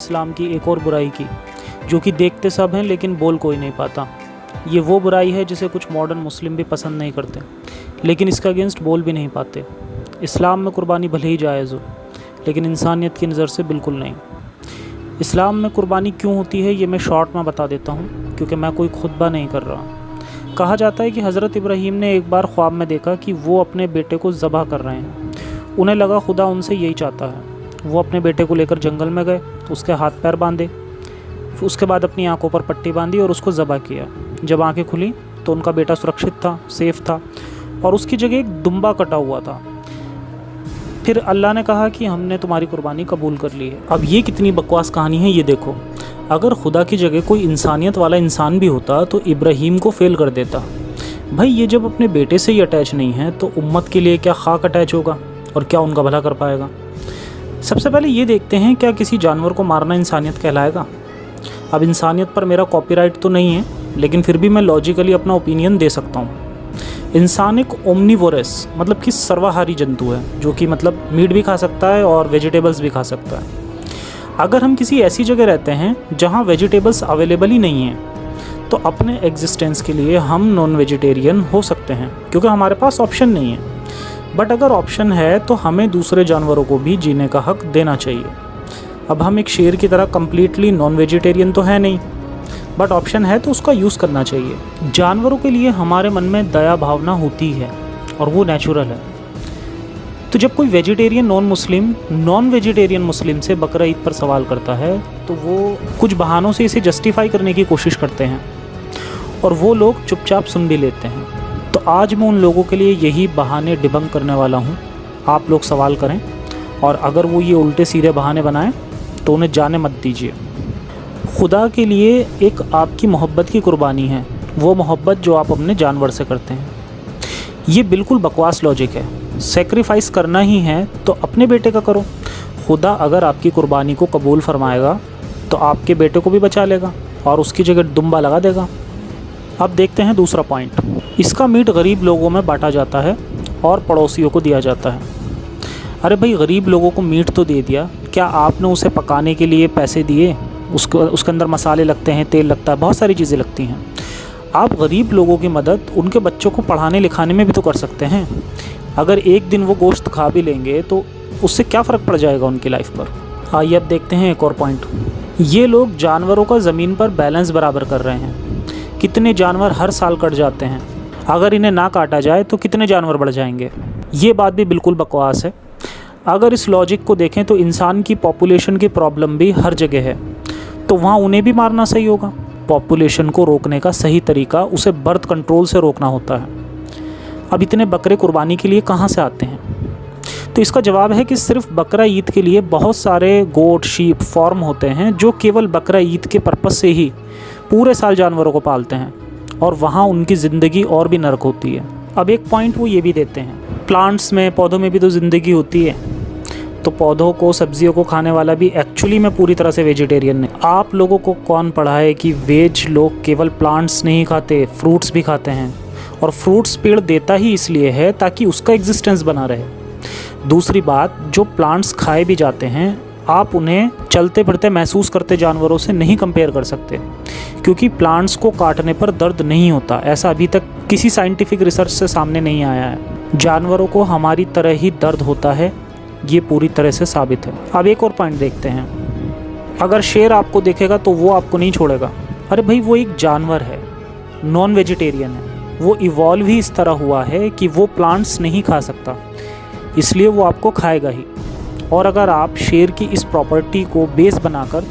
इस्लाम की एक और बुराई की, जो कि देखते सब हैं लेकिन बोल कोई नहीं पाता। ये वो बुराई है जिसे कुछ मॉडर्न मुस्लिम भी पसंद नहीं करते, लेकिन इसका अगेंस्ट बोल भी नहीं पाते। इस्लाम में कुर्बानी भले ही जायज़ हो, लेकिन इंसानियत की नज़र से बिल्कुल नहीं। इस्लाम में कुर्बानी क्यों होती है ये मैं शॉर्ट में बता देता हूँ, क्योंकि मैं कोई खुतबा नहीं कर रहा। कहा जाता है कि हज़रत इब्राहीम ने एक बार ख्वाब में देखा कि वो अपने बेटे को ज़बह कर रहे हैं। उन्हें लगा खुदा उनसे यही चाहता है। वो अपने बेटे को लेकर जंगल में गए, उसके हाथ पैर बांधे, उसके बाद अपनी आंखों पर पट्टी बांधी और उसको ज़बह किया। जब आंखें खुली तो उनका बेटा सुरक्षित था, सेफ़ था, और उसकी जगह एक दुम्बा कटा हुआ था। फिर अल्लाह ने कहा कि हमने तुम्हारी कुर्बानी कबूल कर ली है। अब ये कितनी बकवास कहानी है ये देखो। अगर खुदा की जगह कोई इंसानियत वाला इंसान भी होता तो इब्राहीम को फेल कर देता। भाई ये जब अपने बेटे से ही अटैच नहीं है तो उम्मत के लिए क्या खाक अटैच होगा और क्या उनका भला कर पाएगा। सबसे पहले ये देखते हैं, क्या किसी जानवर को मारना इंसानियत कहलाएगा। अब इंसानियत पर मेरा कॉपीराइट तो नहीं है, लेकिन फिर भी मैं लॉजिकली अपना ओपिनियन दे सकता हूँ। इंसान एक ओमनीवोरस मतलब कि सर्वाहारी जंतु है, जो कि मतलब मीट भी खा सकता है और वेजिटेबल्स भी खा सकता है। अगर हम किसी ऐसी जगह रहते हैं जहाँ वेजिटेबल्स अवेलेबल ही नहीं हैं, तो अपने एग्जिस्टेंस के लिए हम नॉन वेजिटेरियन हो सकते हैं, क्योंकि हमारे पास ऑप्शन नहीं है। बट अगर ऑप्शन है तो हमें दूसरे जानवरों को भी जीने का हक देना चाहिए। अब हम एक शेर की तरह कम्प्लीटली नॉन वेजिटेरियन तो है नहीं, बट ऑप्शन है तो उसका यूज़ करना चाहिए। जानवरों के लिए हमारे मन में दया भावना होती है और वो नेचुरल है। तो जब कोई वेजिटेरियन नॉन वेजिटेरियन मुस्लिम से बकरा ईद पर सवाल करता है, तो वो कुछ बहानों से इसे जस्टिफाई करने की कोशिश करते हैं और वो लोग चुपचाप सुन भी लेते हैं। तो आज मैं उन लोगों के लिए यही बहाने डिबंक करने वाला हूँ। आप लोग सवाल करें, और अगर वो ये उल्टे सीधे बहाने बनाएं तो उन्हें जाने मत दीजिए। खुदा के लिए एक आपकी मोहब्बत की कुर्बानी है, वो मोहब्बत जो आप अपने जानवर से करते हैं। ये बिल्कुल बकवास लॉजिक है। सेक्रीफाइस करना ही है तो अपने बेटे का करो। खुदा अगर आपकी कुर्बानी को कबूल फरमाएगा तो आपके बेटे को भी बचा लेगा और उसकी जगह दुम्बा लगा देगा। अब देखते हैं दूसरा पॉइंट। इसका मीट गरीब लोगों में बांटा जाता है और पड़ोसियों को दिया जाता है। अरे भाई, गरीब लोगों को मीट तो दे दिया, क्या आपने उसे पकाने के लिए पैसे दिए? उसके अंदर मसाले लगते हैं, तेल लगता है, बहुत सारी चीज़ें लगती हैं। आप गरीब लोगों की मदद उनके बच्चों को पढ़ाने लिखाने में भी तो कर सकते हैं। अगर एक दिन वो गोश्त खा भी लेंगे तो उससे क्या फ़र्क पड़ जाएगा उनकी लाइफ पर। आइए अब देखते हैं एक और पॉइंट। ये लोग जानवरों का ज़मीन पर बैलेंस बराबर कर रहे हैं। कितने जानवर हर साल कट जाते हैं, अगर इन्हें ना काटा जाए तो कितने जानवर बढ़ जाएंगे। ये बात भी बिल्कुल बकवास है। अगर इस लॉजिक को देखें तो इंसान की पॉपुलेशन की प्रॉब्लम भी हर जगह है, तो वहाँ उन्हें भी मारना सही होगा। पॉपुलेशन को रोकने का सही तरीका उसे बर्थ कंट्रोल से रोकना होता है। अब इतने बकरे कुर्बानी के लिए कहाँ से आते हैं? तो इसका जवाब है कि सिर्फ बकरा ईद के लिए बहुत सारे गोट, शीप, फॉर्म होते हैं जो केवल बकरा ईद के पर्पस से ही पूरे साल जानवरों को पालते हैं, और वहाँ उनकी ज़िंदगी और भी नर्क होती है। अब एक पॉइंट वो ये भी देते हैं, प्लांट्स में, पौधों में भी तो ज़िंदगी होती है। तो पौधों को, सब्जियों को खाने वाला भी एक्चुअली में पूरी तरह से वेजिटेरियन नहीं। आप लोगों को कौन पढ़ाए कि वेज लोग केवल प्लांट्स नहीं खाते, फ्रूट्स भी खाते हैं, और फ्रूट्स पेड़ देता ही इसलिए है ताकि उसका एग्जिस्टेंस बना रहे। दूसरी बात, जो प्लांट्स खाए भी जाते हैं, आप उन्हें चलते फिरते महसूस करते जानवरों से नहीं कंपेयर कर सकते, क्योंकि प्लांट्स को काटने पर दर्द नहीं होता। ऐसा अभी तक किसी साइंटिफिक रिसर्च से सामने नहीं आया है। जानवरों को हमारी तरह ही दर्द होता है, ये पूरी तरह से साबित है। अब एक और पॉइंट देखते हैं। अगर शेर आपको देखेगा तो वो आपको नहीं छोड़ेगा। अरे भाई, वो एक जानवर है, नॉन वेजिटेरियन है। वो इवॉल्व ही इस तरह हुआ है कि वो प्लांट्स नहीं खा सकता, इसलिए वो आपको खाएगा ही। और अगर आप शेर की इस प्रॉपर्टी को बेस बनाकर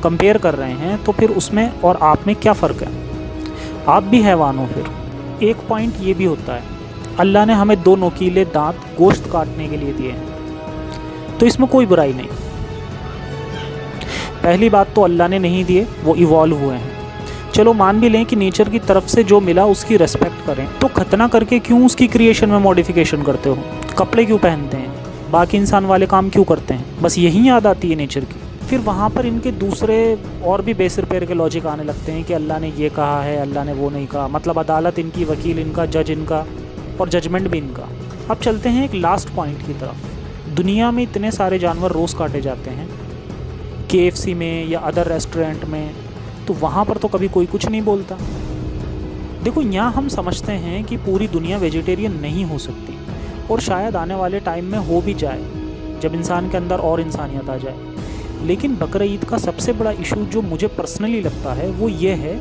कंपेयर कर रहे हैं तो फिर उसमें और आप में क्या फ़र्क है? आप भी हैवान हो फिर। एक पॉइंट ये भी होता है, अल्लाह ने हमें 2 नोकीले दांत गोश्त काटने के लिए दिए हैं, तो इसमें कोई बुराई नहीं। पहली बात तो अल्लाह ने नहीं दिए, वो इवॉल्व हुए हैं। चलो मान भी लें कि नेचर की तरफ से जो मिला उसकी रेस्पेक्ट करें, तो खतना करके क्यों उसकी क्रिएशन में मॉडिफिकेशन करते हो? कपड़े क्यों पहनते हैं? बाकी इंसान वाले काम क्यों करते हैं? बस यही याद आती है नेचर की। फिर वहाँ पर इनके दूसरे और भी बेसिर पैर के लॉजिक आने लगते हैं कि अल्लाह ने ये कहा है, अल्लाह ने वो नहीं कहा। मतलब अदालत इनकी, वकील इनका, जज इनका, और जजमेंट भी इनका। अब चलते हैं एक लास्ट पॉइंट की तरफ। दुनिया में इतने सारे जानवर रोज़ काटे जाते हैं, KFC में या अदर रेस्टोरेंट में, तो वहाँ पर तो कभी कोई कुछ नहीं बोलता। देखो, यहाँ हम समझते हैं कि पूरी दुनिया वेजिटेरियन नहीं हो सकती, और शायद आने वाले टाइम में हो भी जाए जब इंसान के अंदर और इंसानियत आ जाए। लेकिन बकरा ईद का सबसे बड़ा इशू जो मुझे पर्सनली लगता है वो ये है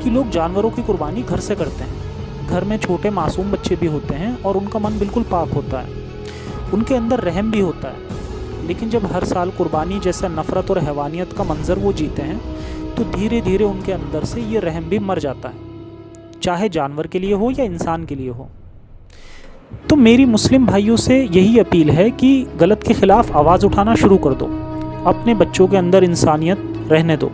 कि लोग जानवरों की कुर्बानी घर से करते हैं। घर में छोटे मासूम बच्चे भी होते हैं और उनका मन बिल्कुल पाक होता है, उनके अंदर रहम भी होता है। लेकिन जब हर साल कुर्बानी जैसा नफ़रत और हैवानियत का मंजर वो जीते हैं, तो धीरे धीरे उनके अंदर से ये रहम भी मर जाता है, चाहे जानवर के लिए हो या इंसान के लिए हो। तो मेरी मुस्लिम भाइयों से यही अपील है कि गलत के ख़िलाफ़ आवाज़ उठाना शुरू कर दो। अपने बच्चों के अंदर इंसानियत रहने दो,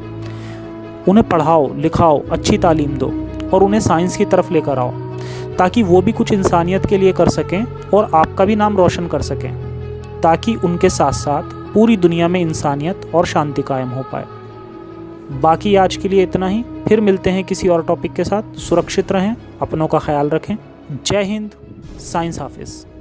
उन्हें पढ़ाओ लिखाओ, अच्छी तालीम दो और उन्हें साइंस की तरफ लेकर आओ, ताकि वो भी कुछ इंसानियत के लिए कर सकें और आपका भी नाम रोशन कर सकें, ताकि उनके साथ साथ पूरी दुनिया में इंसानियत और शांति कायम हो पाए। बाकी आज के लिए इतना ही, फिर मिलते हैं किसी और टॉपिक के साथ। सुरक्षित रहें, अपनों का ख्याल रखें। जय हिंद, साइंस हाफिज़।